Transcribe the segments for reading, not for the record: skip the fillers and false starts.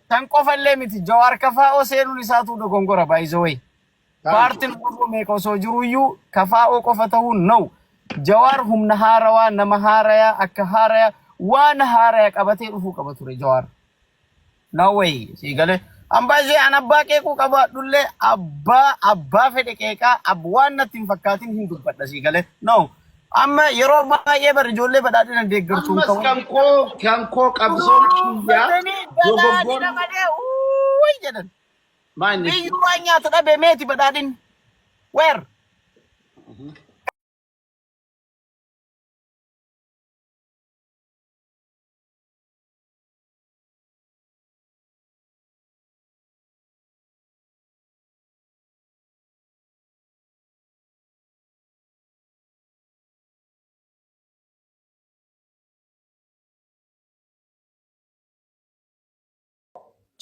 Tan qofallee miti Jawaar Kafaa'oo seenuun isaatu dogongora by the way. Paartiin Oromoo meeqa osoo jiruyyuu Kafaa'oo qofa ta'uun no. Jawaar humna haarawaa nama haarayaa akka haarayaa waan haarayaa qabatee dhufuu qaba ture Jawaar. No way. Sigale ambaazee an abbaa qeequu qabaadhullee abbaa fedhe qeeqaa waan natti hin fakkaatin hin dubbadha sigale. No. Amma yeroo baay'ee bar ijoollee badhaadhina deeggartuun ta'u. Kankoo qabsoon kiyyaa badhaadhina malee uuyi jedhan. Maanni? Biyyuu waan nyaata dhabe meeti badhaadhin. Where?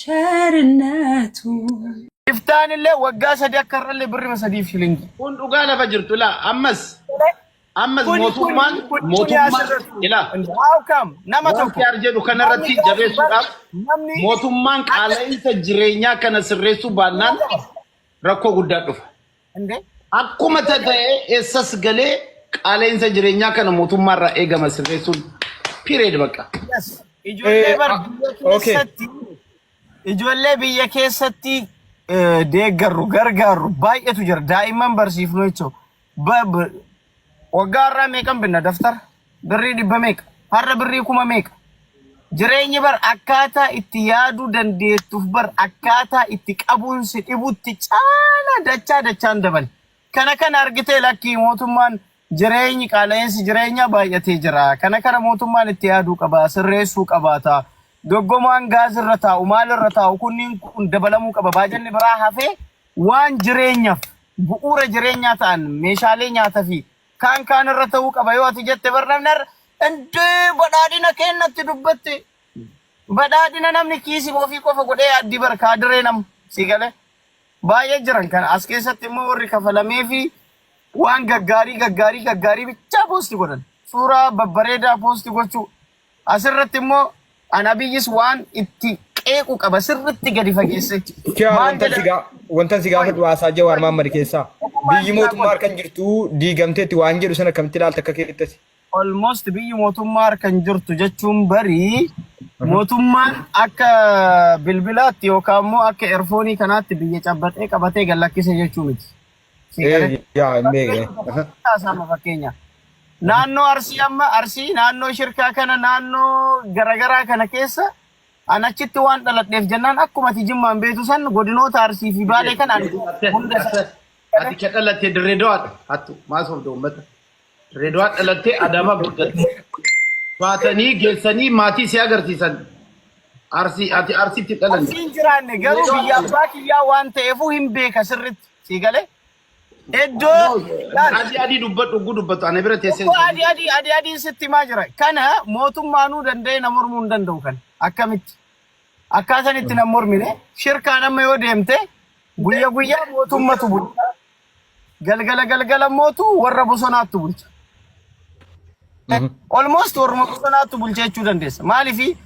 ቸርነቱ Iftaan illee waggaa sadii akka irrallee birrima sadiif shilingi. Kun dhugaa lafa jirtu laa ammas mootummaan ilaa How come? Nama tokko yaar jedhu kanarratti jabeessuudhaaf mootummaan qaala'insa jireenyaa kana sirreessuu baannaan rakkoo guddaa dhufa. Akkuma ta'e eessas galee qaala'insa jireenyaa kana mootummaarraa eegama sirreessuun period bakka. Ijoollee biyya keessatti deeggarru gargaarru baay'eetu jira daa'imman barsiifnu jechuudha. Waggaa irraa meeqan binna daftara birrii 100 meeqa har'a birrii 1000 meeqa jireenyi bar akkaataa itti yaaduu dandeettuuf bar akkaataa itti qabuun si dhibutti caala dachaan dabale. Kana argitee lakkii mootummaan jireenyi qaala'insi jireenyaa baay'atee jira. Kana mootummaan itti yaaduu qaba sirreessuu qabaata. Doggomaan gaaz irra taa'u maal irra taa'u kunniin kun dabalamuu qaba baajanni biraa hafee waan jireenyaaf bu'uura jireenyaa ta'an meeshaalee nyaataa fi kaan irra ta'uu qaba yoo ati jette barnamnar indee badhaadhina kennatti dubbatte badhaadhina namni kiisii ofii qofa godhee addi barkaa diree nam sigale baay'ee jiran kan as keessatti immoo warri kafalamee fi waan gaggaarii bichaa poosti godhan suuraa babbareedaa poosti gochuu asirratti immoo Ana biyyis waan itti qeequ qaba sirriitti gadi fageesse. Wanta si gaafatu waasaa Jawaar Mahammad keessaa biyyi mootummaa kan jirtu diigamteetti waan jedhu sana akkamitti ilaalta akka keessatti. Almost biyyi mootummaa kan jirtu jechuun barii mootummaan akka bilbilaatti yookaan immoo akka eerfoonii kanaatti biyya cabbatee qabatee gallakkise jechuu miti. Fakkeenya. Naannoo Arsii naannoo shirkaa kana naannoo garagaraa kana keessa anachitti waan dhaladheef jennaan akkuma Jimmaan beetu san godinoota Arsii fi Baalee kan hunda ati ka dhalattee Dirreedawaadha hattu maasoof doommata Dirreedawaa dhalattee Adaamaa guddatte baatanii geessanii maatii si agarsiisan ati Arsiitti dhalanne. Arsiin jiraanne garuu biyya abbaa kiyyaa waan ta'eefuu hin beeka sirriitti sii galee. Adi dubbatu ana bira teessee. Adi sitti maa jira. Kana mootummaanuu danda'e na mormuu hin danda'u kan akkamitti. Akkaataan itti na mormine shirkaan amma yoo deemte guyyaa mootummatu bulcha. Galgala mootu warra bosonaattu bulcha. Almost warra bosonaattu bulcha jechuu dandeessa. Maaliifi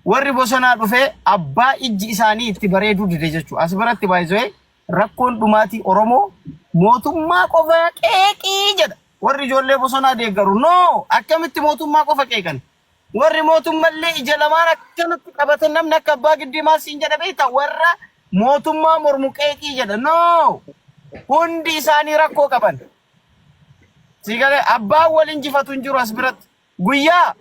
warri bosonaa dhufee abbaa ijji isaanii itti bareeduu dide jechuudha. As biratti baay'ee rakkoon dhumaatii Oromoo mootummaa qofa qeeqii jedha. Warri ijoollee bosonaa deeggaru no akkamitti mootummaa qofa qeeqan. Warri mootummallee ija lamaan akkanatti qabatan namni akka abbaa giddii maasiin jedha beekta warra mootummaa mormu qeeqii jedha no hundi isaanii rakkoo qaban. Sigale abbaan wal injifatu hin jiru as biratti guyyaa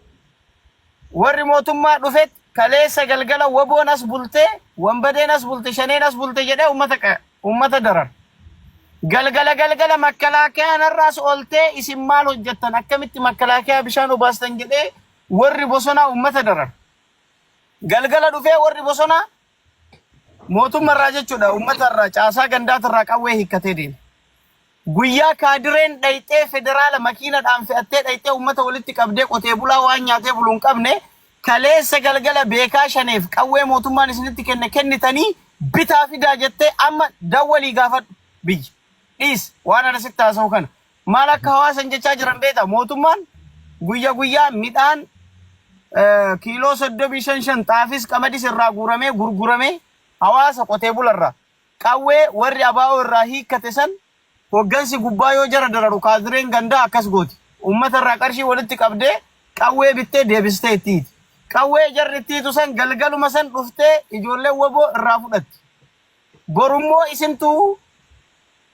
warri mootummaa dhufet kaleessa galgala waboonas bultee wambadeenas bulte shaneenas bulte jedhee ummata darar. Galgala makkalaakayaan irraas oltee isin maal hojjettan akkamitti makkalaakayaa bishaan obaastan jedhee warri bosonaa ummata darar. Galgala dhufee warri bosonaa mootummaarraa jechuudha uummatarraa caasaa gandaatirraa qawwee hiikkatee deema. Guyyaa kaadireen dhayxee federaala makiinadhaan fe'attee dhayxee uummata walitti qabdee qotee bulaa waan nyaatee bulu hin qabne kaleessa galgala beekaa shaneef qawwee mootummaan isinitti kennitanii bitaa fidaa jettee amma dawwalii gaafadhu biyyi. Dhiis waan asitti haasa'u kana maal akka hawaasan jechaa jiran beektaa mootummaan guyyaa midhaan kiiloo 35 xaafis qamadis irraa guuramee gurguramee hawaasa qotee bularraa qawwee warri abaa'oo irraa hiikkate san hoggansi gubbaa yoo jara dararu kaadireen gandaa akkas gooti. Uummata irraa qarshii walitti qabdee qawwee bittee deebistee ittiiti. Qawwee jarri ittiitu san galgaluma san dhuftee ijoollee woboo irraa fudhatti. Borummoo isintuu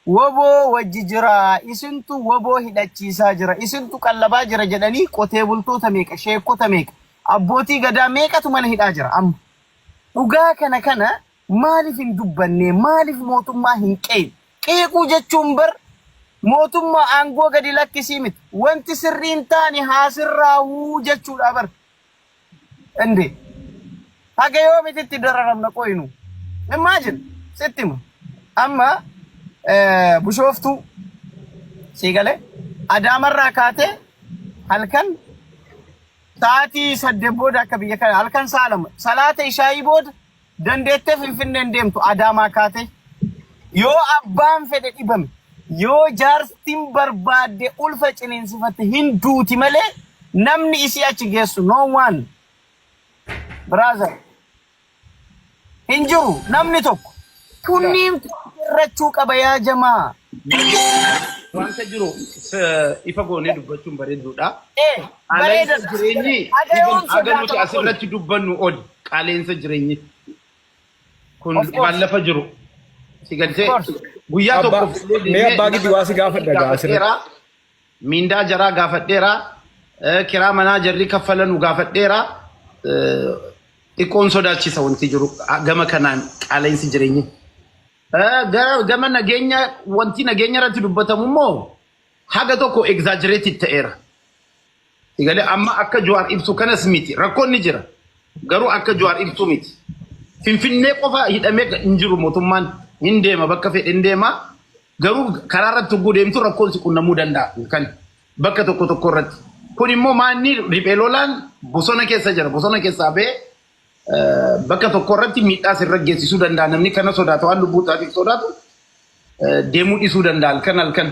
woboo wajji jira, isintu woboo hidhachiisaa jira, isintu qallabaa jira jedhanii qotee bultoota meeqa, sheekota meeqa, abbootii gadaa meeqatu mana hidhaa jira amma. Dhugaa kana maaliif hin dubbanne, maaliif mootummaa hin qe'e? Qeequu jechuun bar mootummaa aangoo gadi lakkisii miti. Wanti sirriin taane haasirraahuu jechuudha bar. Inde haga yoo mititti dararamna qoynu. Imagine sittimu amma Bishooftu siigale Adaamarraa kaatee halkan sa'aatii 8 booda akka biyya kana halkan saalama salaata ishaayii booda dandeettee Finfinneen deemtu Adaamaa kaatee yoo abbaan fedhe dhibame yoo jaarstiin barbaadde ulfa ciniinsifatte hin duuti malee namni isii achi geessu no one brother hin jiru namni tokko kunniin rachuu qaba yaa jamaa. Wanta jiru ifa goonee dubbachuun bareeduudha. Bareeda jireenyi aga nuti asirratti dubbannu ol qaaleensa jireenyi kun waan lafa jiru. Sigaltee guyyaa tokko mee abbaa gidi waa si gaafadha asirratti. Mindaa jaraa gaafadheera. Kiraa manaa jarri kaffalanu gaafadheera. Xiqqoon sodaachisa wanti jiru gama kanaan qaaleensi jireenyi. Gama nageenya wanti nageenya irratti dubbatamu immoo haga tokko exaggerated ta'eera. Sigalee amma akka Jawaar ibsu kanas miti rakkoonni jira garuu akka Jawaar ibsu miti. Finfinnee qofa hidhamee hin jiru mootummaan hin deema bakka fedhe hin deema garuu karaa irratti ugguu deemtu rakkoon si qunnamuu danda'a kan bakka tokko irratti. Kun immoo maanni riphee lolaan bosona keessa jira bosona keessaa ba'ee bakka tokko irratti miidhaa sirra geessisuu danda'a namni kana sodaatu waan lubbuu isaatiif sodaatu deemuu dhiisuu danda'a halkan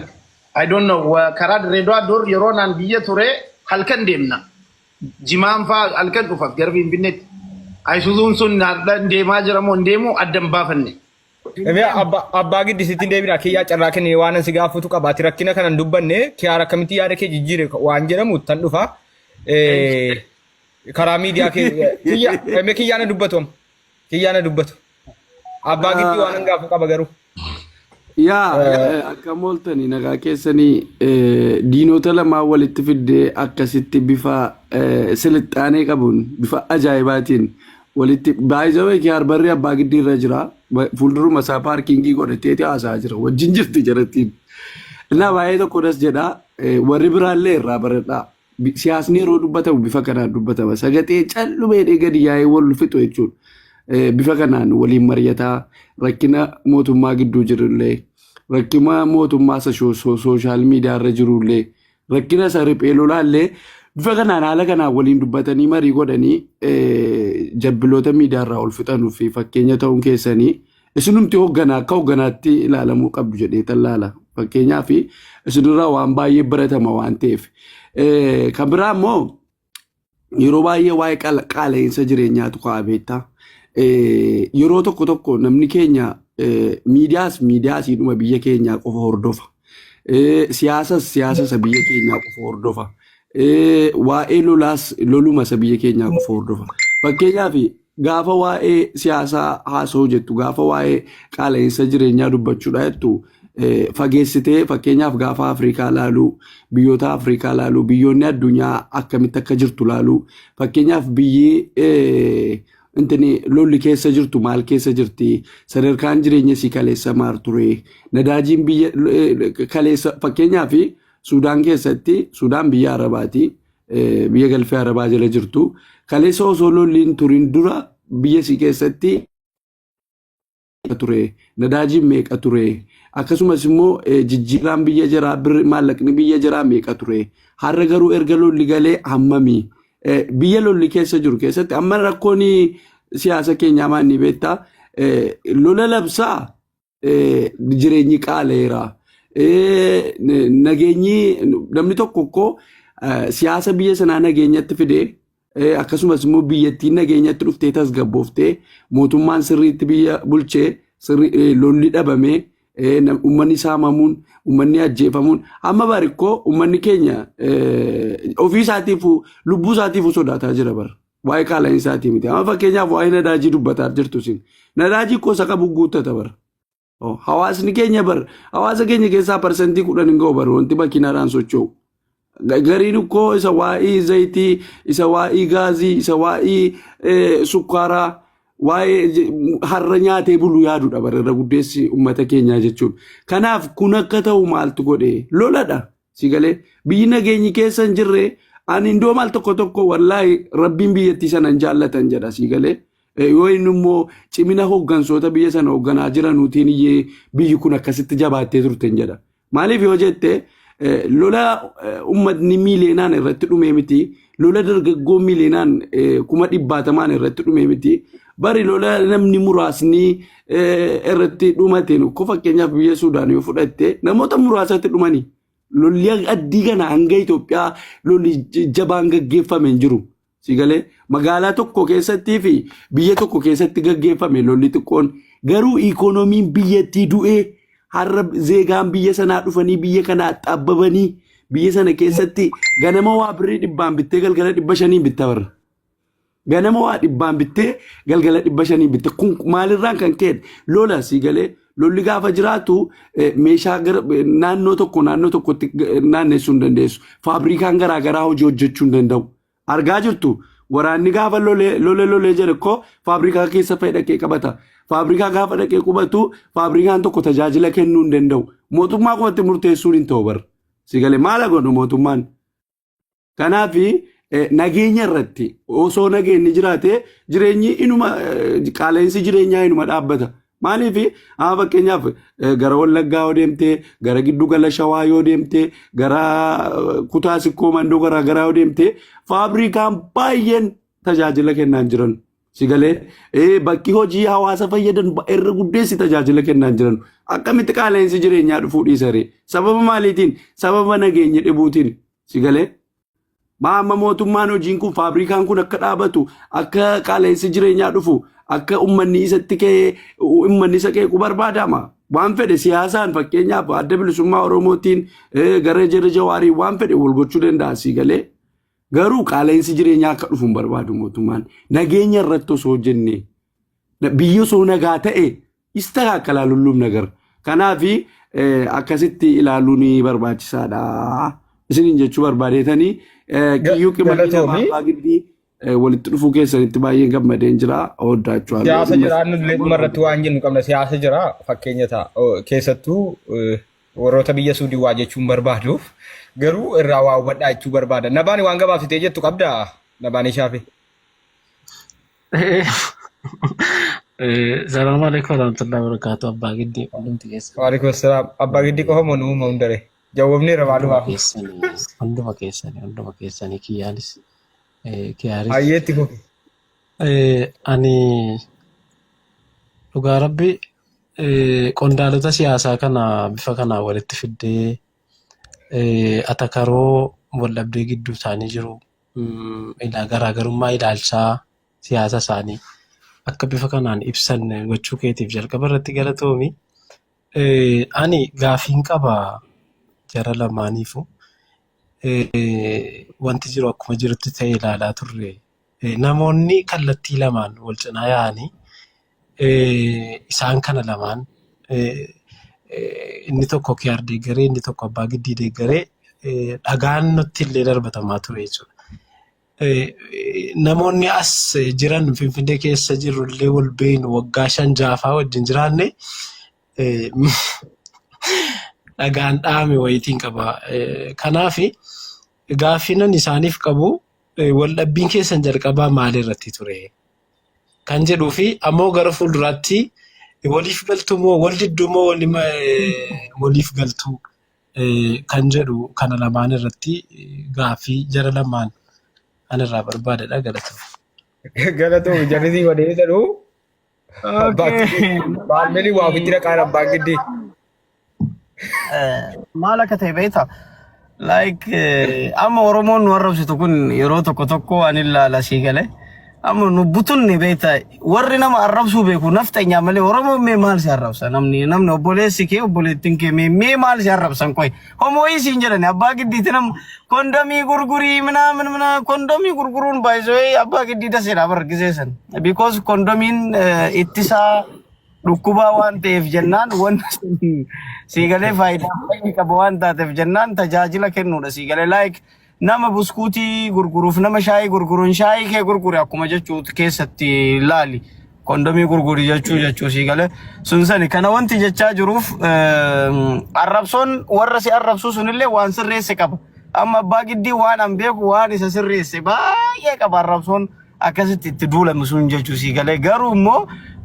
I don't know karaa Dirreedawaa dur yeroo naan biyya ture halkan deemna jimaan fa'aa halkan dhufaaf gara Finfinneetti Ayisuuzuun sun deemaa jira moo hin deemu addan baafanne. Abbaa giddi sitti deebina kiyyaa carraa kennee waan si gaafatu qabaati rakkina kanan dubbanne kiyaara akkamitti yaada kee jijjiire waan jedhamu tan dhufa. Karaa miidiyaa kiyyaana dubbatu abbaa giddi waan gaafu qaba garuu. Akka mooltanii nagaa keessanii diinota lamaa walitti fiddee akkasitti bifa silixaanee qabuun bifa ajaa'ibaatiin walitti baay'ee kiyaar barri abbaa giddi irra jira fuulduruma isaa paarkingii godhateeti haasaa jira wajjin jirti jarattiin. Innaa baay'ee tokkodhas jedha warri biraallee irraa baradhaa. Siyaasni yeroo dubbatamu bifa kanaan dubbatama. Sagatee callumeedhee gadi yaa'ee wal fixu jechuudha. Bifa kanaan waliin mari'ataa rakkina mootummaa gidduu jirullee rakkina mootummaa sooshaal miidiyaa irra jirullee rakkina isa riphee lolaallee bifa kanaan haala kanaan waliin dubbatanii marii godhanii jabbiloota miidiyaa irraa ol fixanuu fi fakkeenya ta'uun keessanii isinumti hoogganaa akka hoogganaatti ilaalamuu qabdu jedhee tallaala. Fakkeenyaaf isinirraa waan baay'ee baratama waan ta'eef. Kan biraa immoo yeroo baay'ee waa'ee qaala'insa jireenyaatu kaa'aa beektaa. Yeroo tokko namni keenya miidiyaasiidhuma biyya keenyaa qofa hordofa. Siyaasas biyya keenyaa qofa hordofa. Waa'ee loluma isa biyya keenyaa qofa hordofa. Fakkeenyaaf gaafa waa'ee siyaasaa haasa'uu jettu gaafa waa'ee qaala'insa jireenyaa dubbachuudha jettu. Fageessitee fakkeenyaaf gaafa Afrikaa laaluu biyyoota Afrikaa laaluu biyyoonni addunyaa akkamitti akka jirtu laaluu fakkeenyaaf biyyi lolli keessa jirtu maal keessa jirti sadarkaan jireenya isii kaleessa maal ture nadaajiin biyya kaleessa fakkeenyaaf Sudaan keessatti Sudaan biyya Arabaati biyya galfee Arabaa jala jirtu kaleessa osoo lolliin turin dura biyya isii keessatti ture nadaajiin meeqa ture. Akkasumas immoo jijjiiraan biyya jiraa maallaqni biyya jiraa meeqa ture har'a garuu erga lolli galee hammami biyya lolli keessa jiru keessatti amma rakkoon siyaasa keenyaa maanni beektaa lola labsaa jireenyi qaaleera nageenyi namni tokko siyaasa biyya sanaa nageenyatti fidee akkasumas immoo biyyattiin nageenyatti dhuftee tasgabbooftee mootummaan sirriitti biyya bulchee lolli dhabamee ummanni saamamuun ummanni ajjeefamuun amma barikkoo ummanni keenya ofii isaatiifu lubbuu isaatiifu sodaataa jira bara waa'ee qaala'insa isaatii miti amma fakkeenyaaf waa'ee nadaajii dubbataa jirtu sin nadaajii kosa qabu guuttata bara hawaasni keenya bara hawaasa keenya keessaa parsantii 10 hin ga'u bara wanti makiinaadhaan socho'u gariin koo isa waa'ee zayitii isa waa'ee gaazii isa waa'ee sukkaaraa waa'ee har'a nyaatee bulu yaadudha bara irra guddeessi ummata keenyaa jechuun kanaaf kun akka ta'u maaltu godhe loladha sigalee biyyi nageenyi keessa hin jirre ani indoo maal tokko wallaahi rabbiin biyyattii sana jaallatan jedha sigalee yoo inni immoo cimina hooggansoota biyya sana hoogganaa jiranuutiin iyyee biyyi kun akkasitti jabaattee turten jedha maaliif yoo jette lola ummatni miileenaan irratti dhume miti lola dargaggoo miileenaan 100,000 irratti dhume miti bari lola namni muraasni irratti dhumateen ko fakkeenyaaf biyya Suudaan yoo fudhatte namoota muraasatti dhumani lolli addii kana hanga Itoophiyaa lolli jabaan gaggeeffame hin jiru sigalee magaalaa tokko keessatti fi biyya tokko keessatti gaggeeffame lolli xiqqoon garuu ikoonomiin biyyattii du'ee har'a zeegaan biyya sanaa dhufanii biyya kana xabbabanii biyya sana keessatti ganama waa birrii 100 bittee galgala 500 bitta bara ganama waa 100 bittee galgala 500 bitta kun maalirraan kan ka'e lola sigalee lolli gaafa jiraatu meeshaa naannoo tokkotti naanneessuu hin dandeessu faabrikaan garaagaraa hojii hojjechuu hin danda'u argaa jirtu waraanni gaafa lolee jedhe ko faabrikaa keessa fayyadaqee qabata faabrikaa gaafa dhaqee qubatu faabrikaan tokko tajaajila kennuu hin danda'u mootummaa qofatti murteessuun hin ta'u bara sigalee maal godhu mootummaan kanaafi nageenya irratti osoo nageenyi jiraate jireenyi inuma qaala'insi jireenyaa inuma dhaabbata maaliif fakkeenyaaf gara Wallaggaa yoo deemte gara Giddu Gala Shawaa yoo deemte gara Kutaa Sikkoo Mandoo garaagaraa yoo deemte faabrikaan baay'een tajaajila kennaa jiran sigalee bakki hojii hawaasa fayyadan irra guddeessi tajaajila kennaa jiran akkamitti qaala'insi jireenyaa dhufuu dhiisare sababa maaliitiin sababa nageenya dhibuutiin sigalee amma mootummaan hojiin kun faabrikaan kun akka dhaabatu akka qaala'insi jireenyaa dhufu akka ummanni isatti ka'ee ummanni isa ka'ee barbaadama waan fedhe siyaasaan fakkeenyaaf adda bilisummaa Oromootiin gara Jara Jawaarii waan fedhe wal gochuu danda'a sigalee garuu qaala'insi jireenyaa akka dhufu barbaadu mootummaan nageenya irratti osoo hojjenne biyya osoo nagaa ta'e istakaakkalaa lulluum nagar kanaafi akkasitti ilaaluun barbaachisaadha isiniin jechuu barbaadeetanii kiyyuu qimanii namaa giddii walitti dhufuu keessanitti baay'een gammadeen jira ooddaachuu siyaasa jira annullee dhumarratti waan jennu qabna siyaasa jira fakkeenya ta'a keessattuu warroota biyya Suudii waa jechuun barbaaduuf garuu irraa waa hubadhaa jechuu barbaada nabaani waan gabaabsitee jettu qabdaa nabaanii shaafe Assalamu alaikum warahmatullahi wabarakatuh abbaa giddii hundumti keessa waalaikum assalaam abbaa giddii qofa moo nuuma hundare jawwabni irra maalumaaf hunduma keessanii kiyyaanis kiyaaris ayyeetti kun ani dhugaa rabbi qondaalota siyaasaa kana bifa kana walitti fiddee atakaroo waldhabdee gidduu isaanii jiru garaagarummaa ilaalchaa siyaasa isaanii akka bifa kanaan ibsan gochuu keetiif jalqaba irratti galatoomi ani gaafiin qaba jara lamaaniifu wanti jiru akkuma jirutti ta'ee ilaalaa turre namoonni kallattii lamaan wal cinaa yaa'anii isaan kana lamaan inni tokko kiyaar deeggaree inni tokko abbaa giddii deeggaree dhagaan nutti illee darbatamaa ture jechuudha. Namoonni as jiran Finfinnee keessa jiru illee wal beenu waggaa 5-6 wajjin jiraanne dhagaan dhaame wayitiin qaba. Kanaaf gaaffiin isaaniif qabu waldhabbiin keessan jalqabaa maalirratti ture kan jedhuu fi ammoo gara fuulduraatti waliif galtuu moo wal didduu moo waliif galtuu kan jedhu kana lamaan irratti gaaffii jara lamaan anarraa barbaadadha galatoo jarri wadee jedhu baameli waa fitira qaara baagiddi maal akka ta'e beektaa like amma Oromoon nu arrabsitu kun yeroo tokko tokko anilla la sigale amma nu butunni beeta warri nama arrabsu beeku nafteenya malee Oromoo mee maal si arrabsa namni obboleessi kee obboleettiin kee mee maal si arrabsan koy homo isiin jedhani abbaa giddiitti nam kondomii gurgurii mina kondomii gurguruun baay'ee abbaa giddiidha seera bargiseesan because kondomiin ittisaa dhukkuba waan ta'eef jennaan wanna siigalee faayidaa qaba waan taateef jennaan tajaajila kennuudha siigalee like nama buskuutii gurguruuf nama shaayii gurguruun shaayii kee gurgure akkuma jechuutu keessatti laali kondomii gurgurii jechuu siigalee sun sani kana wanti jechaa jiruuf arrabsoon warra si arrabsu sunillee waan sirreesse qaba amma abbaa giddii waan an beeku waan isa sirreesse baay'ee qaba arrabsoon akkasitti itti duulamu sun jechuu siigalee garuu immoo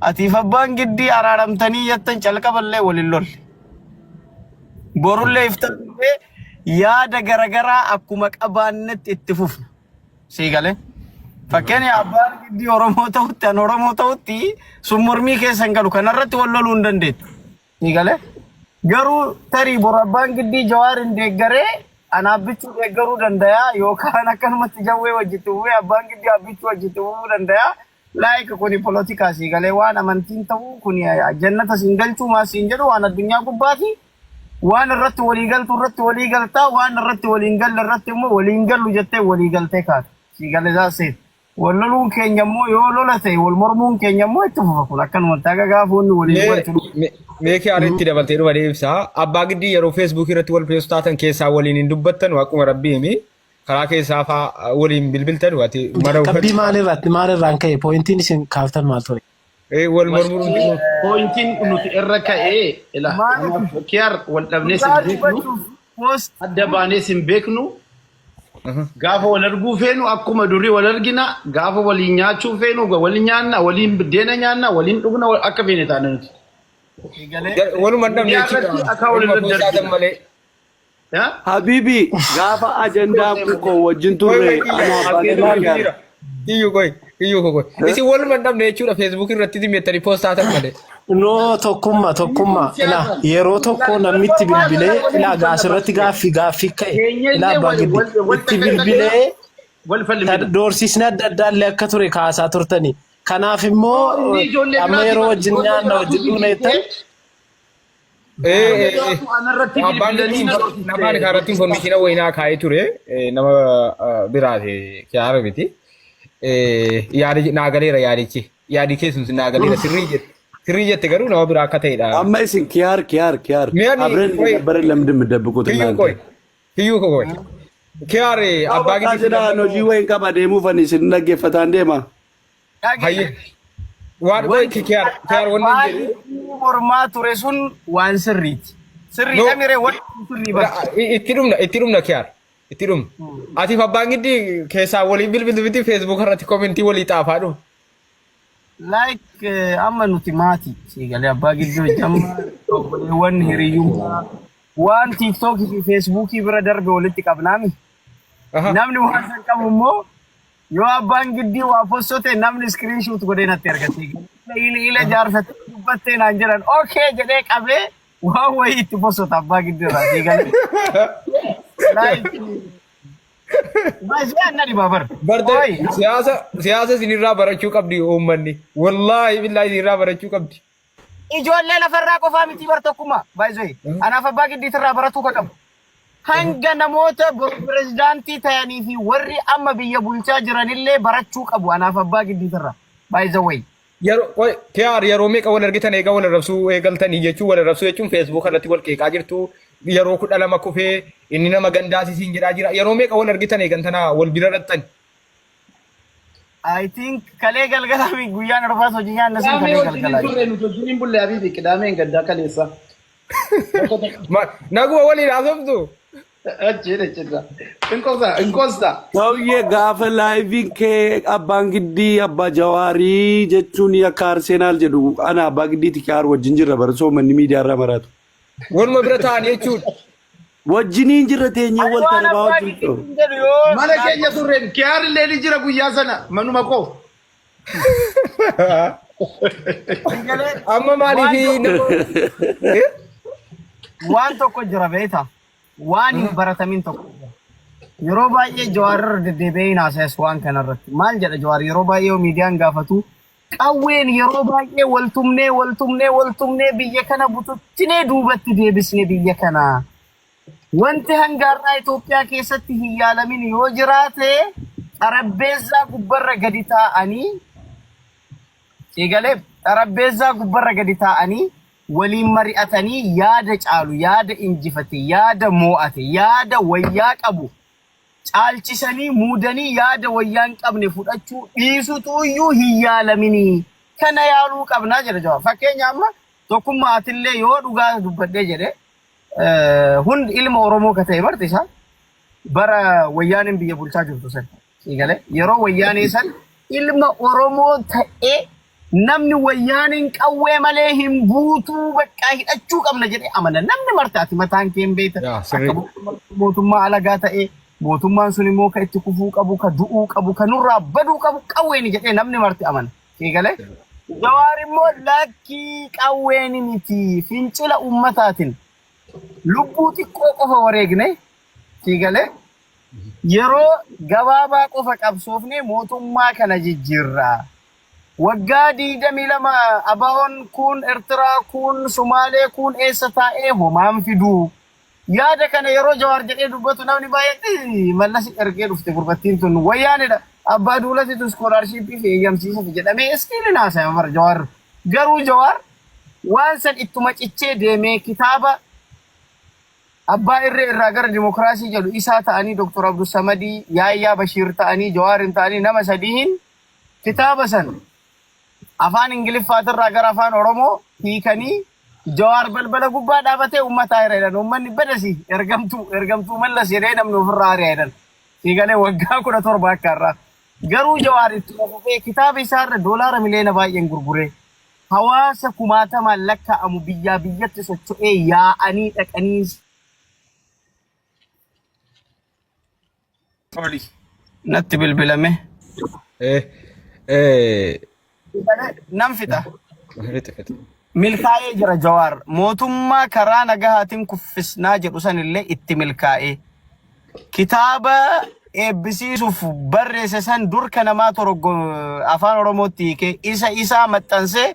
atiif abbaan giddii araaramtanii jettan calqaballee waliin lolle borullee iftaanillee yaada garagaraa akkuma qabaannetti itti fufna siigalee fakkeenya abbaan giddii Oromoo ta'utti an Oromoo ta'utti sun mormii keessan galu kanarratti wal loluu hin dandeettu siigalee garuu tarii bor abbaan giddii Jawaarin deeggaree ana abbichuu deeggaruu danda'a yookaan akkanumatti jawwee wajjitti bu'ee abbaan giddii abbichuu wajjitti bu'uu danda'a like kuni politika siigalee waan amantiin ta'uu kuni jannata siin galchuu maa siin jedhu waan addunyaa gubbaati waan irratti walii galtaa waan irratti waliin galle irratti immoo waliin gallu jettee walii galtee kaata siigalee zaasee wal loluun keenya immoo yoo lola ta'e wal mormuun keenya immoo itti fufa kun akkanumatti akka gaafoonni waliin galchu meekii ariitti dabaltee dhufa deebisa abbaa giddii yeroo Facebook irratti wal feestaatan keessaa waliin hin dubbattan akkuma rabbii himi karaa keessaa faa waliin bilbiltan wati mara kabbii maalirraan ka'e pointiin isin kaaftan maal ture wal mormuun pointiin nuti irra ka'e ila kiyar wal dhabnee sin beeknu adda baanee sin beeknu gaafa wal arguu feenu akkuma durii wal argina gaafa waliin nyaachuu feenu waliin nyaanna waliin biddeena nyaanna waliin dhugna akka feene taane nuti walumaan dhabnee akka waliin daddarban malee Habibi, gaafa ajandaa ko wajjin turre ana baadiyyaa. Iyyu koy. Isi walumaan dhabnee jechuudha Facebook irratti dimettanii poostaatan malee. No tokkummaa ila yeroo tokko namitti bilbilee ila gaasirratti gaaffii ka'e ila itti bilbilee doorsisni adda addaallee akka ture kaasaa turtanii kanaaf immoo amma yeroo wajjin nyaanna wajjin dhugna jettan namaan kaarratti informaatiina wayinaa kaa'ee ture nama biraate kiyaara miti yaadi naagaleera yaadi keessumsi naagaleera sirrii jette garuu nama biraa akka ta'edha. Amma isin kiyaar abren bare lamdim dabbukuት እናንተ hiyyuu kokoy kiyaar abbaa giddii jedhaan hojii wayin qaba deemuufan isin dhaggeeffataan deema. Hayye waan koy kiyaar wannan jedhu mormaa ture sun waan sirriiti. Sirriidha miree waan sirrii bakka. Itti dhumna kiyaar. Itti dhumna. Atiif abbaan giddii keessaa waliin bilbilti Facebook irratti komentii walii xaafaa dhufu. Like amma nuti maati siigalee abbaa giddii hojjamma waan hiriyyummaa waan TikTok fi Facebook bira darbe walitti qabnaami. Namni waan san qabu immoo yoo abbaan giddii waa postote namni screenshot godhee natti argate. Ila jaarfate dubbattee naan jedhan okay jedhee qabee waan wayii itti postota abbaa giddii irraa siigalee. Baay'ee babar. Bartee siyaasa sinirraa barachuu qabdi uummanni. Wallaahi billahi sinirraa barachuu qabdi. Ijoollee lafarraa qofaa miti bar tokkummaa. Baay'ee anaaf abbaa giddiitirraa baratuu qabu. Hanga namoota pirezidaantii ta'anii fi warri amma biyya bulchaa jiranillee barachuu qabu anaaf abbaa giddiitirraa. Baay'ee yeroo meeqa wal argitan eegaa wal arrabsuu eegaltanii jechuun wal arrabsuu jechuun Facebook irratti wal qeeqaa jirtu. Yeroo 12 kufee inni nama gandaasisiin jedhaa jira yeroo meeqa wal argitan eegantana wal bira dhaqxan I think kalee galgala mi guyyaan arbaas hojii nyaanna sun kalee galgala Duriin bulle habibi qidaameen gaddaa kaleessa naguma waliin haasoftu Achira inkosta Sauye gaafa laayiviin kee abbaan giddii abbaa jawaarii jechuun akka Arsenaal jedhu ana abbaa giddiiti kiyaar wajjin jirra barsoo manni miidiyaarraa maraatu. Waluma bira ta'anii jechuudha. Wajjiniin jirra teenyee wal tarbaa wajjin ta'u. Mana keenya turreen kiyaar illee ni jira guyyaa sana manuma koo. Amma maaliif waan tokko jira beeta. waan hin baratamin tokko yeroo baay'ee Jawaar deddeebi'ee naasees waan kanarratti maal jedha Jawaar yeroo baay'ee miidiyaan gaafatu qawween yeroo baay'ee waltumnee biyya kana bututtinee duubatti deebisne biyya kana wanti hangaarraa Itoophiyaa keessatti hin yaalamin yoo jiraate xarabbeezaa gubbarra gadi taa'anii eegalee xarabbeezaa gubbarra gadi taa'anii waliin mari'atanii yaada caalu yaada injifate yaada moo'ate yaada wayyaa qabu caalchisanii muudanii yaada wayyaan qabne fudhachuu dhiisutu iyyuu hin yaalamini kana yaaluu qabnaa jedha Jawaar. Fakkeenya amma tokkummaa atillee yoo dhugaa dubbadhee jedhe hundi ilma Oromoo ka ta'e barti isaa bara wayyaaniin biyya bulchaa jirtu san eegale yeroo wayyaanii san ilma Oromoo ta'e namni wayyaaniin qawwee malee hin buutuu bakka hidhachuu qabna jedhe amana namni martaati mataan keen beekta mootummaa alagaa ta'e mootummaan sun immoo ka itti kufuu qabu ka du'uu qabu ka nurraa baduu qabu qawweeni jedhee namni marti amana eegale Jawaar immoo lakkii qawweeni miti fincila ummataatiin lubbuu xiqqoo qofa wareegne eegale yeroo gabaabaa qofa qabsoofne mootummaa kana jijjiirraa waggaa 22 abaa'oon kun Eertiraa kun Sumaalee kun eessa taa'ee homaan fiduu yaada kana yeroo Jawaar jedhee dubbatu namni baay'ee mallas ergee dhufte gurbattiin tun wayyaanidha abbaa duulatitu iskoolaarshipii fi eeyyamsiisa jedhamee iskiin naasaya mara Jawaar garuu Jawaar waan san ittuma cichee deemee kitaaba abbaa irraa gara dimokiraasii jedhu isaa ta'anii Dr. Abdul Samadii Yaayyaa Bashiir ta'anii Jawaarin ta'anii nama sadiin kitaaba san afaan Ingiliffaatirraa gara afaan Oromoo hiikanii Jawaar balbala gubbaa dhaabatee uummataa hiriiran uummanni badasi ergamtuu mallas jedhee namni ofirraa hiriiran eegalee waggaa 17 akka irraa garuu Jawaar itti fufee kitaaba isaarra doolaara miliyoona baay'een gurguree hawaasa kumaatamaan lakkaa'amu biyyaa biyyatti socho'ee yaa'anii dhaqanii natti bilbilame nam fixa milkaa'ee jira Jawaar mootummaa karaa nagahaatiin kuffisnaa jedhu sanillee itti milkaa'ee kitaaba eebbisiisuuf barreesse san dur kanamaa torgo afaan Oromootti hiikee isaa maxxansee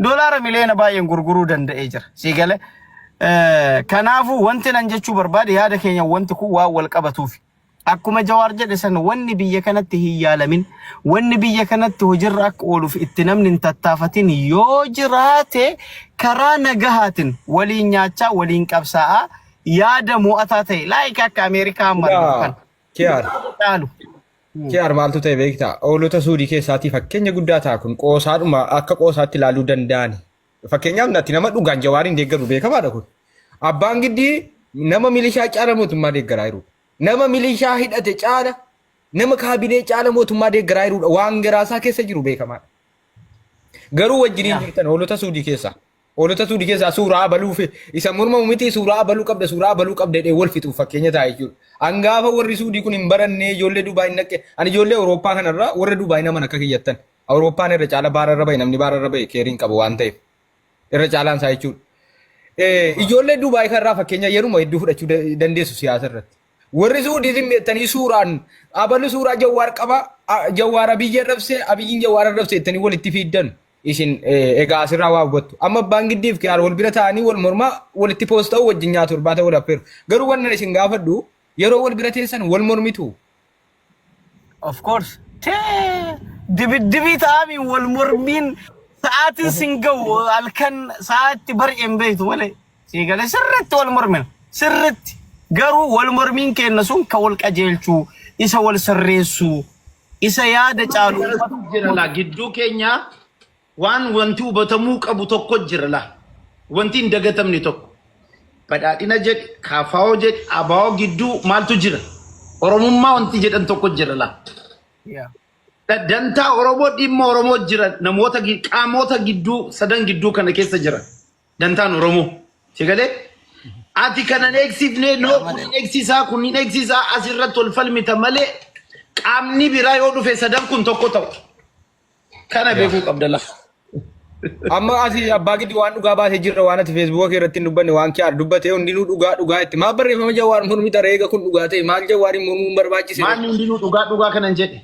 doolaara miliyoona baay'een gurguruu danda'ee jira siigale kanaafuu wanti nan jechuu barbaade yaada keenya wanti kun waa wal qabatuuf akkuma Jawaar jedhe san wanni biyya kanatti hin yaalamin wanni biyya kanatti hojirra akka ooluuf itti namni hin tattaafatin yoo jiraate karaa nagahaatiin waliin nyaachaa waliin qabsaa'aa yaada mo'ataa ta'e laayika akka Ameerikaa ammaa Kiyaar maaltu ta'e beektaa oolota suudii keessaatiif fakkeenya guddaa ta'a kun qoosaadhuma akka qoosaatti ilaaluu danda'ani fakkeenyaaf natti nama dhugaan Jawaariin deeggaru beekamaadha kun abbaan giddii nama milishaa caala mootummaa deeggaraa jiru nama milishaa hidhate caala nama kaabinee caala mootummaa deeggaraa jiruudha waan garaasaa keessa jiru beekamaadha garuu wajjiniin jirtan oolota suudii keessaa suuraa baluuf isa morma miti suuraa baluu qabda dhee wal fixu fakkeenya ta'a jechuudha angaafa warri suudii kun hin baranne ijoollee Dubaay naqe ani ijoollee Awurooppaa kanarraa warra Dubaay nama akka kiyyattan Awurooppaan irra caala baararra bahe namni baararra bahe keeriin qabu waan ta'eef irra caalaan isaa jechuudha ijoollee Dubaay kanarraa fakkeenya yeruma hedduu fudhachuu dandeessu siyaasa irratti warri suudii simmeettanii suuraan abalu suuraa Jawaar qaba Jawaar Abiyyi rabse Abiyyiin Jawaar rabse ittanii walitti fiiddan isin egaa asirraa waa hubattu amma abbaan giddiif kiyaar wal bira ta'anii wal mormaa walitti poosta'u wajjin nyaatu irbaata wal affeeru garuu wannan isin gaafadhu yeroo wal bira teessan wal mormitu of course dibi ta'ami wal mormiin sa'aatiin singau alkan sa'aatti bar'een beektu malee siigale sirriitti wal mormin sirriitti garuu wal mormiin kenna sun ka wal qajeelchuu isa wal sirreessuu isa yaada caalu jira gidduu keenya waan wanti hubatamuu qabu tokko jira la wanti hin dagatamne tokko badhaadhina jedh kaafaa'oo jedh abaa'oo gidduu maaltu jira oromummaa wanti jedhan tokko jira la dantaa Oromoo dhimma Oromoo jira namoota qaamota gidduu sadan gidduu kana keessa jira dantaan Oromoo sigalee ati kana eegsifne no kun eegsisaa asirratti ol falmita malee qaamni biraa yoo dhufe sadan kun tokko ta'u kana beekuu qabdala Amma asii abbaa gidi waan dhugaa baasee jirra waan ati Facebook irratti dubbanne waan kee dubbatee hundinuu dhugaa itti maa barreeffama Jawaar mormii tareega kun dhugaa ta'e maal Jawaariin mormuun barbaachise Maal hundinuu dhugaa kanan jedhe.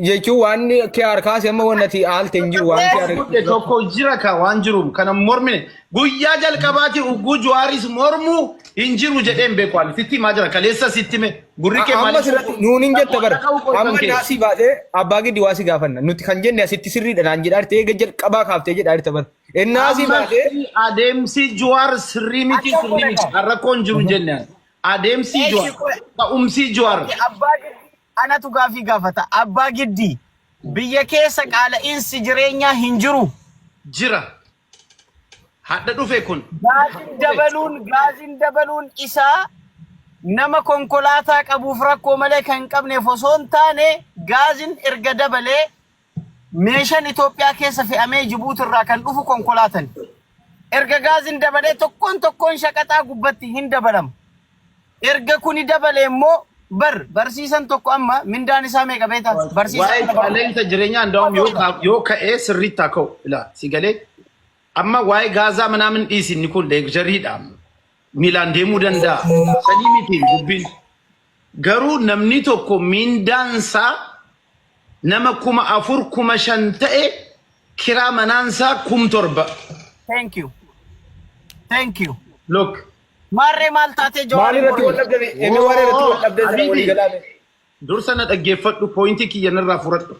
jechuun waan kee harkaas amma wanti haalte hin jiru waan kee harkaas Tokko jira ka waan jiru kana mormine guyyaa jalqabaati ugguu Jawaaris mormu hin jiru jedheen beekwaan sitti maa jira kaleessa sitti me gurri kee amma sirratti nuun hin jette bara amma naasii baatee abbaa gidi waasi gaafanna nuti kan jenne asitti sirriidha naan jedhaa ta'ee gajjal qabaa kaaftee jedhaa irta bara naasii baatee adeemsi Jawaar sirrii miti rakkoon jiru jenne adeemsi Jawaar ta'umsi Jawaar abbaa giddi anatu gaafii gaafata abbaa giddi biyya keessa qaala'insi jireenyaa hin jiru jira hadda dhufe kun gaazin dabaluun isaa nama konkolaataa qabuuf rakkoo malee kan qabneef osoo hin taane gaazin erga dabalee meeshaan Itoophiyaa keessa fe'amee Jibuuti irraa kan dhufu konkolaatan erga gaazin dabalee tokkoon shaqaxaa gubbatti hin dabalamu erga kuni dabalee immoo barsiisan tokko amma mindaan isaa meeqa beektaa waa'ee qaala'insa jireenyaa እንደውም yoo ka'ee sirriitti haa ka'u ila si galee amma waa'ee gaazaa manaamin dhiisinni kun leegzariidha miilaan deemuu danda'a sanii miti dubbiin garuu namni tokko mindaansaa nama 4,000 5,000 ta'e kiraa manaansaa 7,000 thank you look marree maal taatee maal irratti wal dhabdee emi waan irratti wal dhabdee jira walii galaame dursana dhaggeeffadhu poointii kiyyanirraa furadhu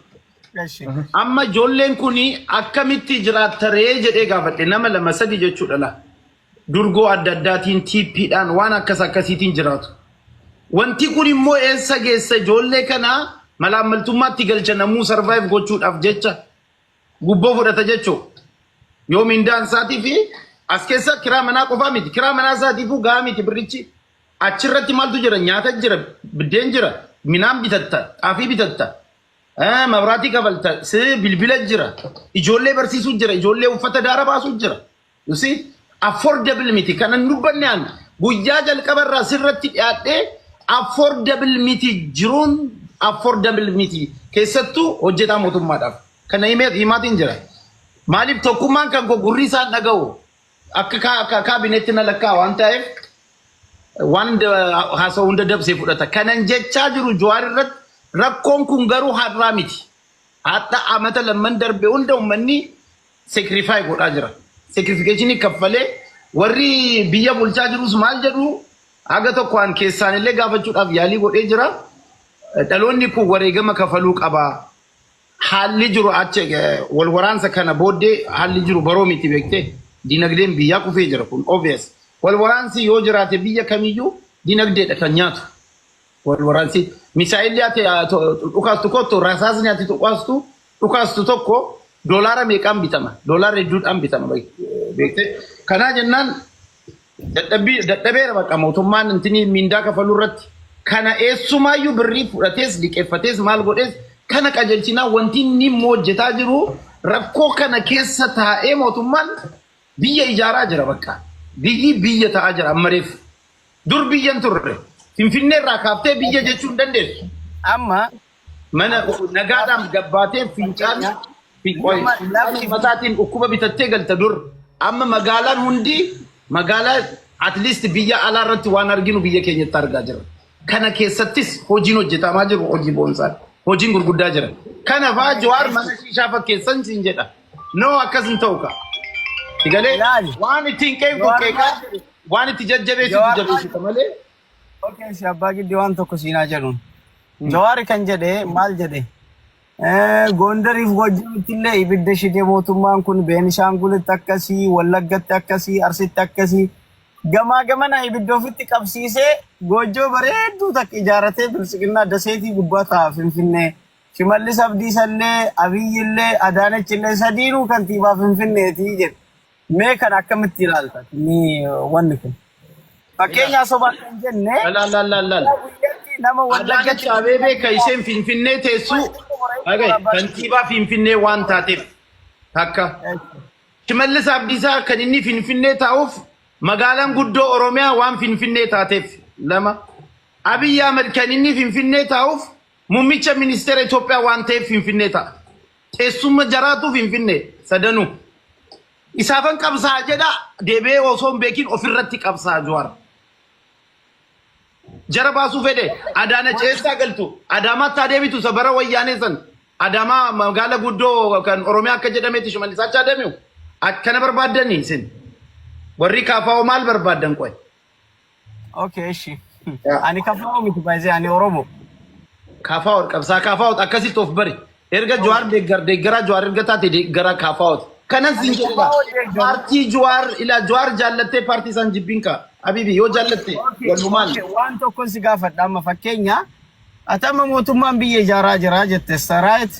amma ijoolleen kuni akkamitti jiraattaree jedhee gaafadhe nama 2-3 jechuudha la durgoo adda addaatiin tiippiidhaan waan akkasiitiin jiraatu wanti kun immoo eessa geessa ijoollee kana malaammaltummaatti galcha namuu survive gochuudhaaf jecha gubboo fudhata jechuu yoo mindaan isaatii fi as keessa kiraa manaa qofaa miti kiraa manaa isaatiifuu gahaa miti birrichi achirratti maaltu jira nyaata jira biddeen jira minaan bitatta xaafii bitatta mabraatii kafalta bilbila jira ijoollee barsiisuu jira ijoollee uffata daara baasuu jira you see affordable miti kanan dubbanne an guyyaa jalqabarraa sirratti dhiyaadhee affordable miti jiruun affordable miti keessattuu hojjetaa mootummaadhaaf kana himaatiin jira maaliif tokkummaan kan gurri isaan dhaga'u akka kaabineetti na lakkaa waan ta'eef waan haasa'uu hunda dabsee fudhata kanan jechaa jiru Jawaar irratti rakkoon kun garuu har'aa miti hatta amata lamman darbe hunda uummanni sacrifice godhaa jira sacrification kaffalee warri biyya bulchaa jirus maal jedhu aga tokkoon keessaan illee gaafachuudhaaf yaalii godhee jira dhaloonni kun wareegama kafaluu qaba haalli jiru achi wal waraansa kana booddee haalli jiru baroo miti beektee dinagdeen biyyaa kufee jira kun obvious wal waraansi yoo jiraate biyya kamiyyuu dinagdeedha kan nyaatu wal waraansi misaa'illi ate dhukaastu kotto rasaasni ate dhukaastu tokko doolaara meeqaan bitama doolaara hedduudhaan bitama beektee kanaa jennaan dadhabeera baqa mootummaan intini mindaa kafaluu irratti kana eessumaayyuu birrii fudhatees liqeeffatees maal godhees kana qajeelchinaa wanti inni hojjetaa jiru rakkoo kana keessa taa'ee mootummaan biyya ijaaraa jira bakka biyya ta'aa jira ammareef dur biyyan turre finfinnee irraa kaaftee biyya jechuu hin dandeessu amma mana nagaadhaan gabbaatee fincaan mataatiin dhukkuba bitattee galta dur amma magaalaan hundi magaalaa at least biyya alaa irratti waan arginu biyya keenyatti argaa jira kana keessattis hojiin hojjetamaa jiru hojii boonsaa hojiin gurguddaa jira kana faa Jawaar mana shiishaa fakkeessan siin jedha noo akkas hin ta'u ka Igale waan ittiin qeequ qeeqaa waan itti jajjabeessitu malee. Okay, si abbaa giddi waan tokko siinaa jedhuun. Jawaar kan jedhe maal jedhe? Gondariif Gojjamitti illee ibidda shidee mootummaan kun Beenishaangulitti akkasii, Wallaggatti akkasii, Arsitti akkasii gamaa gamana ibidda ofitti qabsiisee goojjoo bareedduu takka ijaaratee bilisiqinnaa daseetii gubbaa ta'a Finfinnee. Shimallis Abdiisallee, Abiyyillee, Adaanechillee sadiinuu kantiibaa Finfinneetii jedhe. Mee kan akkamitti ilaalta ni wanni kun fakkeenya sobaa kan jenne nama Adaanech Abeebee kan isheen Finfinnee teessu kantiibaa Finfinnee waan taateef takka Shimallis Abdiisaa kan inni Finfinnee taa'uuf magaalaan guddoo Oromiyaa waan Finfinnee taateef lama Abiy Ahmed kan inni Finfinnee taa'uuf muummicha ministeera Itoophiyaa waan ta'eef Finfinnee ta'a teessuma jaraatu Finfinnee sadanuu Isaafan qabsaa jedha deebee osoo hin beekin ofirratti qabsaa Jawaar. Jara baasuu fedhe Adaana ceessaa galtu Adaamaatti adeemitu sabara wayyaanee san Adaamaa magaala guddoo kan Oromiyaa akka jedhametti Shimallis achi adeemu akkana barbaadanii isin warri kaafaa maal barbaadan qoy. Okay, eshi. Ani kaafaa miti baay'ee ani Oromo. Kaafaa qabsaa kaafaa akkasitti of bari. Erga Jawaar deeggara Jawaar erga taate deeggara kaafaa kanas zinjira partii Jawaar ila Jawaar jallattee partii san jibbinka Habibi yoo jallatte walumaan waan tokko si gaafadha amma fakkeenya atama mootummaan biyya ijaaraa jira jette saraayit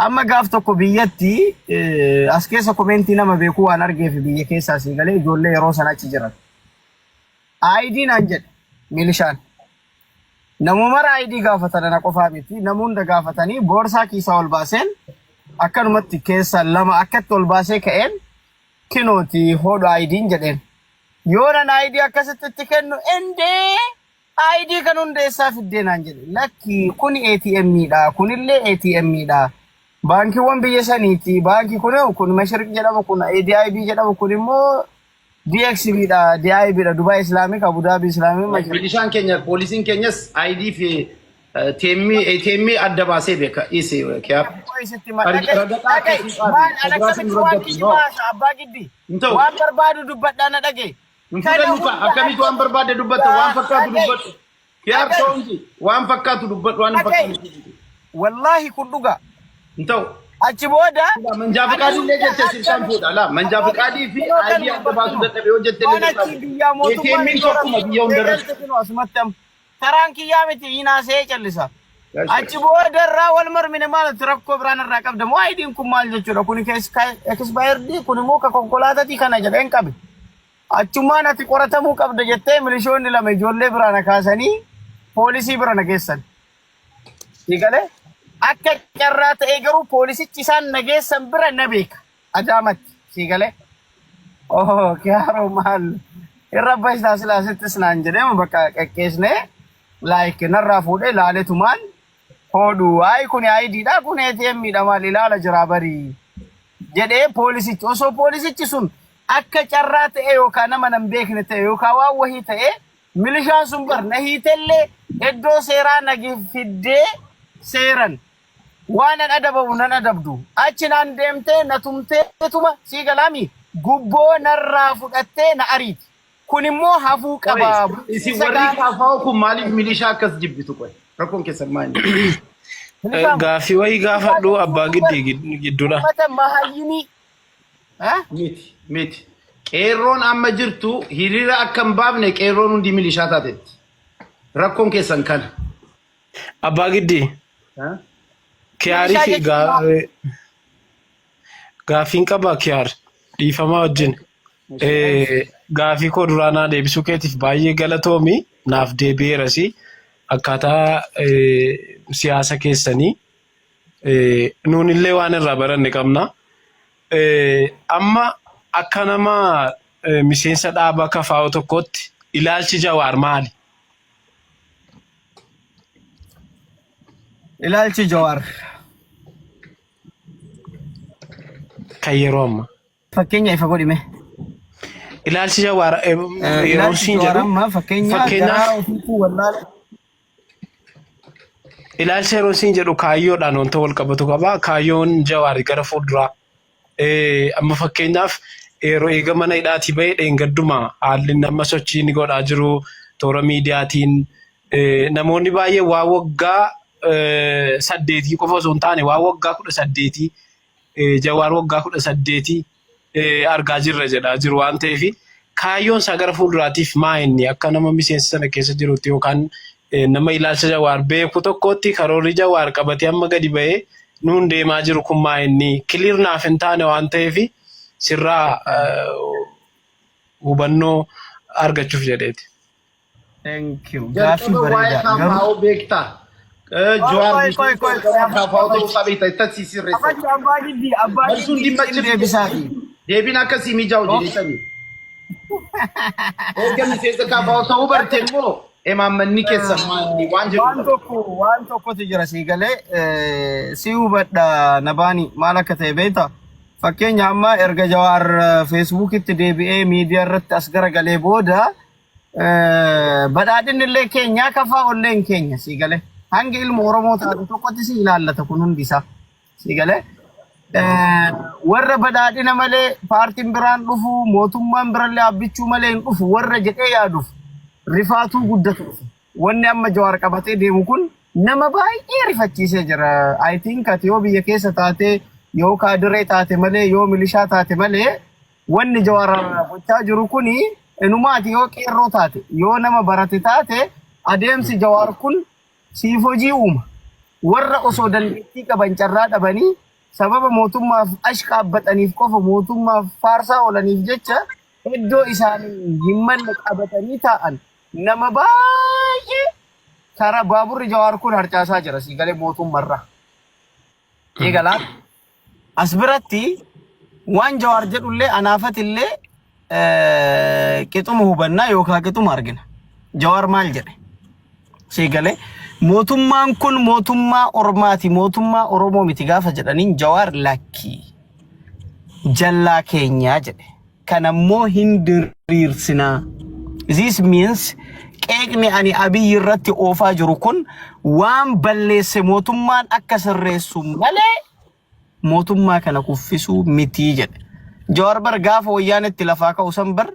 amma gaaf tokko biyyatti as keessa komentii nama beeku waan argeef biyya keessa si galee ijoollee yeroo sana achi jiran ID naan jedhe milishaan namumara ID gaafatan na qofaa miti namuunda gaafatanii boorsaa kiisaa ol baaseen akkanumatti keessa lama akkatti ol baasee ka'een kinooti hodhu ID'n jedheen yoona ID akkasitti kennu endee ID kan hundeessaa fiddeenaan jedhe lakki kun ATM dha kunillee ATM dha baankiiwwan biyya saniiti baankii kun mashriq jedhama kun ADIB jedhama kun immoo DXB dha DIB dha Dubai Islamic Abu Dhabi Islamic mashriq bilishaan keenya poolisiin keenyas ID fi ATM adda baasee beeka isi kiyaa abbaa giddi waan barbaadu dubbadhaa na dhage akkamitti waan barbaade dubbata waan fakkaatu dubbatu kiyaa toonji waan fakkaatu dubbatu waan fakkaatu wallahi kun dhuga intau achi booda manjaa fiqaadii illee jettee sirkaan fuudha laa manjaa fiqaadii fi ID adda baasuu dadhabe yoo jettee ATM tokkuma biyya hundarratti karaan kiyyaa miti hinaasee callisa achi booda irraa wal marmine maaltu rakkoo biraan irraa qabda moo ID'n kun maal jechuudha kun expired kun immoo ka konkolaatatii kana jedheen qabe achumaan ati qoratamuu qabda jettee milishoonni lama ijoollee biraan kaasanii poolisii biraan geessan digalee akka carraa ta'ee garuu poolisichi isaan nageessan bira na beeka Adaamatti digalee kiyaaroo maal irra baay'isa silaasittis naan jedhee bakka qaqqeesnee like narraa fuudhee laaletumaan hodhu ay kun ID dha kun ATM dha maal ilaala jira barii jedhee poolisichi osoo poolisichi sun akka carraa ta'e yookaan nama nan beekne ta'e yookaan waan wahii ta'e milishaan sun bar na hiitellee iddoo seeraa nagi fiddee seeran waan an adabamu nan adabdu achi naan deemtee na tumteetuma sii galaami gubboo narraa fudhattee na ariiti kun immoo hafuu qaba isi warri kaafaa kun maaliif milishaa akkas jibbitu qoy rakkoon keessan maali gaafii wayii gaafadhu abbaa giddi giddudha mata mahayyini miti qeerroon amma jirtu hiriira akka hin baafne qeerroon hundi milishaa taatetti rakkoon keessan kana abbaa giddi kiyaarii fi gaafiin qaba kiyaar dhiifamaa wajjin gaafii koo duraanaa deebisuu keetiif baay'ee galatoomi naaf deebi'eerasi akkaataa siyaasa keessanii nuunillee waan irraa baranne qabna amma akka nama miseensa dhaaba kafaa'oo tokkotti ilaalchi Jawaar maali? ilaalchi Jawaar kan yeroo amma fakkeenya ifa godhime ilaalchi Jawaar yeroo siin jedhu fakkeenyaaf ilaalchi yeroo siin jedhu kaayyoodhaan wanta wal qabatu qaba kaayyoon Jawaar gara fuulduraa amma fakkeenyaaf yeroo eega mana hidhaatii bahee dheengadduma haalli nama sochii ni godhaa jiru toora miidiyaatiin namoonni baay'ee waa waggaa 8 qofa osoo hin taane waa waggaa 18 Jawaar waggaa 18 argaa jirra jedhaa jiru waan ta'eef kaayyoon isaa gara fuulduraatiif maa inni akka nama miseensa sana keessa jirutti yookaan nama ilaalcha Jawaar beeku tokkotti karoorri Jawaar qabatee amma gadi bahee nuun deemaa jiru kun maa inni kiliir naaf hin taane waan ta'eef sirraa hubannoo argachuuf jedheeti. Thank you. Gaafii bareedaa garuu beektaa Jawaar kaafaa ta'uu qabeeta itti sirreessa. Abbaa giddi deebisaati. Deebiin akkasii mijaa'u jedhanii. Erga miseensa kaafaa ta'uu bartee immoo imaammanni keessan maali waan jedhu. Waan tokkotu jira sii galee si hubadha nabaani maal akka ta'e beektaa fakkeenya amma erga Jawaar Facebookitti deebi'ee miidiyaa irratti as garagalee booda badhaadhinni illee keenya kafaa olleen keenya sii galee hangi ilmu Oromoo taatu tokkotti si ilaallata kun hundi isaa sii galee warra badhaadhina malee paartiin biraan dhufu mootummaan birallee abbichuu malee hin dhufu warra jedhee yaaduuf rifaatuu guddatu dhufu wanni amma Jawaar qabatee deemu kun nama baay'ee rifachiisee jira. I think ati yoo biyya keessa taate yoo kaadiree taate malee yoo milishaa taate malee wanni Jawaar gochaa jiru kuni enumaati yoo qeerroo taate yoo nama barate taate adeemsi Jawaar kun siif hojii uuma warra osoo dandeettii qaban carraa dhabanii sababa mootummaaf ashqaabbataniif qofa mootummaaf faarsaa oolaniif jecha iddoo isaanii hin malle qabatanii taa'an nama baay'ee karaa baaburri Jawaar kun harcaasaa jira sii galee mootummarraa. Eegalaan as biratti waan Jawaar jedhullee anaafatillee qixuma hubannaa yookaan qixuma argina. Jawaar maal jedhe sii galee mootummaan kun mootummaa Ormaati mootummaa Oromoo miti gaafa jedhaniin Jawaar lakkii jallaa keenyaa jedhe kanammoo hin diriirsinaa. This means qeeqni ani Abiyyi irratti oofaa jiru kun waan balleesse mootummaan akka sirreessu malee mootummaa kana kuffisuu miti jedhe. Jawaar bar gaafa wayyaanetti lafaa ka'u san bar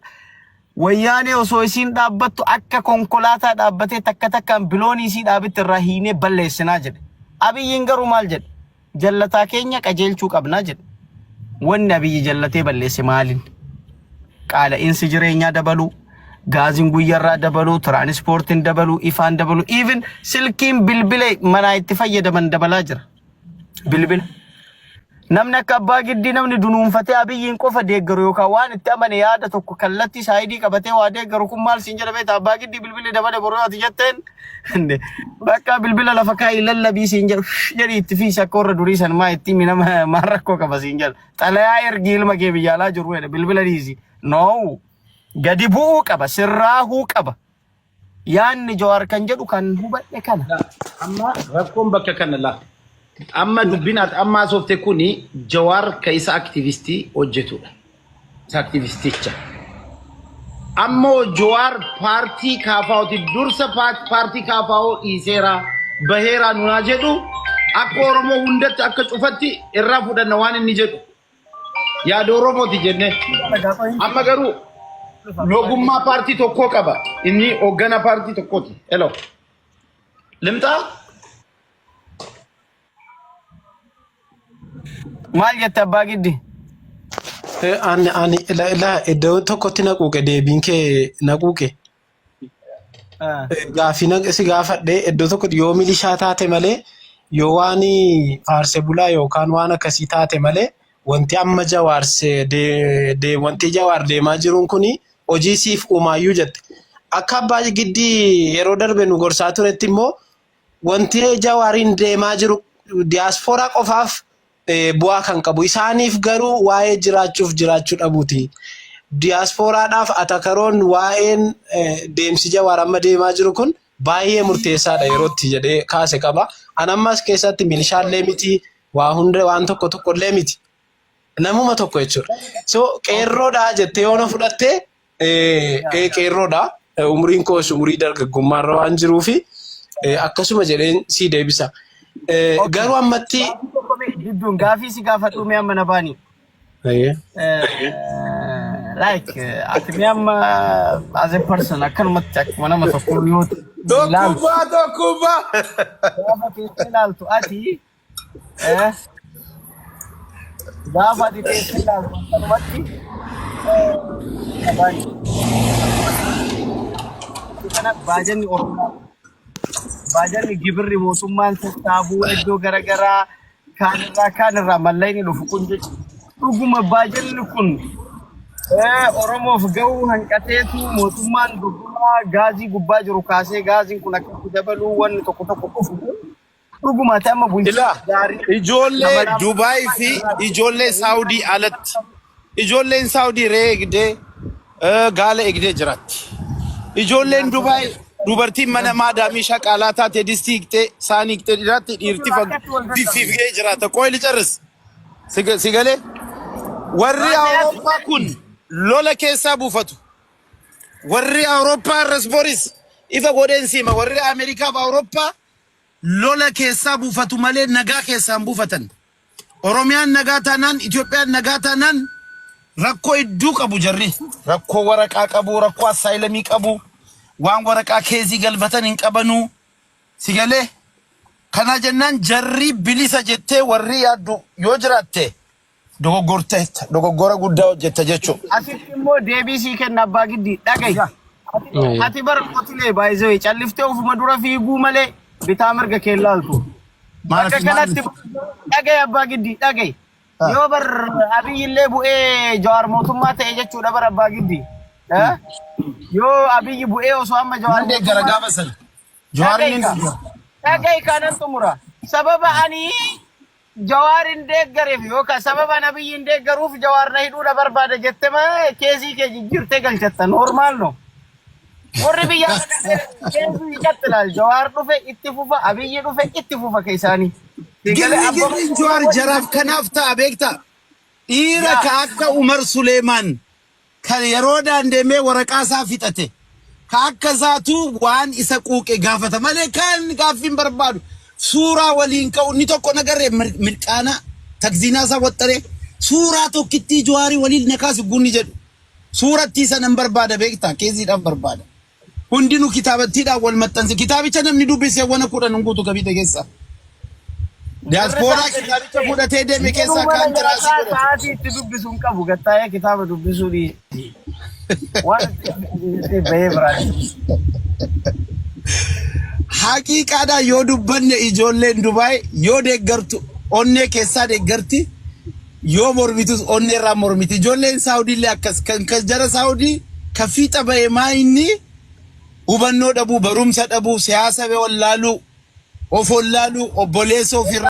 wayyaanee osoo isiin dhaabbattu akka konkolaataa dhaabbatee takka takkaan biloonii isii dhaabitti irraa hiinee balleessinaa jedhe. Abiyyiin garuu maal jedhe? Jallataa keenya qajeelchuu qabnaa jedhe. Wanni Abiyyi jallatee balleesse maaliin? Qaala'insi jireenyaa dabaluu, gaaziin guyyarraa dabaluu, tiraanispoortiin dabaluu, ifaan dabaluu, even silkiin bilbila manaa itti fayyadaman dabalaa jira. Bilbila. Namni akka abbaa giddii namni dunuunfatee Abiyyiin qofa deeggaru yookaan waan itti amane yaada tokko kallattii saayidii qabatee waa deeggaru kun maal siin jedhamee abbaa giddii bilbila dabale boroo ati jetteen bakka bilbila lafa kaa'ii lallabii siin jedhu jedhii itti fiisa akka warra durii san maa itti nama maan rakkoo qaba siin jedhu xalayaa ergi ilma kee biyyaalaa jiru jedhe bilbila dhiisi no gadi bu'uu qaba sirraahuu qaba yaanni Jawaar kan jedhu kan hubadhe kana amma rakkoon bakka kana laa. Amma dubbinaat amma soofte kuni Jawaar ka isa aktivistii hojjetudha. Isa aktivisticha. Ammoo Jawaar paartii kaafaa'uti dursa paartii kaafaa'uu dhiiseera baheera nunaa jedhu akka Oromoo hundatti akka cufatti irraa fudhanna waan inni jedhu. Yaada Oromooti jenne. Amma garuu logummaa paartii tokkoo qaba. Inni hoggana paartii tokkooti. Hello. Limxaa? maal jette abbaa giddii? Ani iddoo tokkotti naquuqe deebiin kee naquuqe. Gaafii si gaafadhee iddoo tokkotti yoo milishaa taate malee yoo waan faarsee bulaa yookaan waan akkasii taate malee wanti amma wanti Jawaar deemaa jiruun kuni hojii siif uumaayyuu jette. Akka abbaa giddii yeroo darbe nu gorsaa turetti immoo wanti Jawaariin deemaa jiru diiyaaspooraa qofaaf bu'aa kan qabu isaaniif garuu waa'ee jiraachuu dhabuuti. Diiyaaspooraadhaaf atakaroon waa'een deemsi Jawaar amma deemaa jiru kun baay'ee murteessaadha yerootti jedhee kaase qaba. An ammas keessatti milishaallee miti waa hunda waan tokkollee miti. Namuma tokko jechuudha. So qeerroodha jettee yoo na fudhattee qeerroodha. Umriin koos umurii dargaggummaarra waan jiruufi akkasuma jedheen si deebisa. Garuu ammatti Didduun gaafii si gaafadhu mee amma na baanii. Like ati mee amma as a person akkanumatti akkuma nama tokko yoo Dokuba. gaafa keessa ilaaltu ati gaafa ati keessa ilaaltu akkanumatti kana baajanni Oromoo baajanni gibirri mootummaan sassaabuu iddoo garaagaraa kaanirraa mallayni dhufu kun jechuudha. Dhuguma baajanni kun Oromoof ga'uu hanqateetu mootummaan dhugumaa gaazii gubbaa jiru kaasee gaaziin kun akkatti dabaluu wanni tokko dhufu dhuguma amma bulchaa gaarii Ijoollee Dubaay fi ijoollee Saawudii alatti ijoolleen Saawudii re'ee eegdee gaala eegdee jiraatti. Ijoolleen Dubaay dubartiin mana maadaamii shaqaalaa taate distii hiiktee saanii hiiktee jiraatti dhiirti fagoo jiraata. Qoyli carris sigalee warri Awurooppaa kun lola keessaa buufatu. Warri Awurooppaa Rasboris ifa godheen sima warri Ameerikaa fi Awurooppaa lola keessaa buufatu malee nagaa keessaan buufatan. Oromiyaan nagaa taanaan Itoophiyaan nagaa taanaan rakkoo idduu qabu jarri. Rakkoo waraqaa qabu, rakkoo asaayilamii qabu, waan waraqaa keezii galfatan hin qabanu. Sigalee kana jennaan jarri bilisa jettee warri yaaddu yoo jiraatte dogoggora guddaa hojjetta jechuudha. Asitti immoo deebisii kenna abbaa giddii dhaga'i. Ati bara qotilee baay'ee calliftee ofuma dura fiiguu malee bitaa mirga keellaaltu. Bakka kanatti dhaga'i abbaa giddii dhaga'i. Yoo bar Abiy illee bu'ee Jawaar mootummaa ta'e jechuudha bara abbaa giddii. Yoo Abiy bu'ee osoo amma Jawaar gara gaafa san. Jawaar dhaga'i kanan xumura. Sababa ani Jawaarin deeggareef yookaan sababa Abiyyiin deeggaruuf Jawaar na hidhuudha barbaada jettee maa keezii kee jijjiirtee galchatta normaal no. Warri biyyaa keezii jattilaal Jawaar dhufe itti fufa Abiyyi dhufe itti fufa keessaanii. Gilli Jawaar jaraaf kanaaf ta'a beektaa. Dhiira ka akka Umar Suleemaan kan yeroo daandeemee waraqaa isaa fixate. Ka akka isaatu waan isa quuqe gaafata malee kan gaaffiin barbaadu. Suuraa waliin ka'u ni tokko nagarree mirqaana takziinaa isaa waxxaree suuraa tokkitti Jawaarii waliin nakaasi gunni jedhu suuratti sanan barbaada beektaa keeziidhaaf barbaada hundinuu kitaabattiidhaan wal maxxanse kitaabicha namni dubbisee wana kudhan guutu kabite keessa diaaspooraa kitaabicha fudhatee deeme keessaa kan tiraasii godhate sa'aatii itti dubbisuun qabu gattaa'ee kitaaba dubbisuu dhiisi waan itti bahee biraa haqiiqaadhaan yoo dubbanne ijoolleen Dubaay yoo deeggartu onnee keessaa deeggarti yoo mormitus onnee irraa mormiti ijoolleen Saawudiillee akkas kan jara Saawudii ka fiixa bahee maa inni hubannoo dhabuu barumsa dhabuu siyaasa wallaaluu of wallaaluu obboleessa ofirraa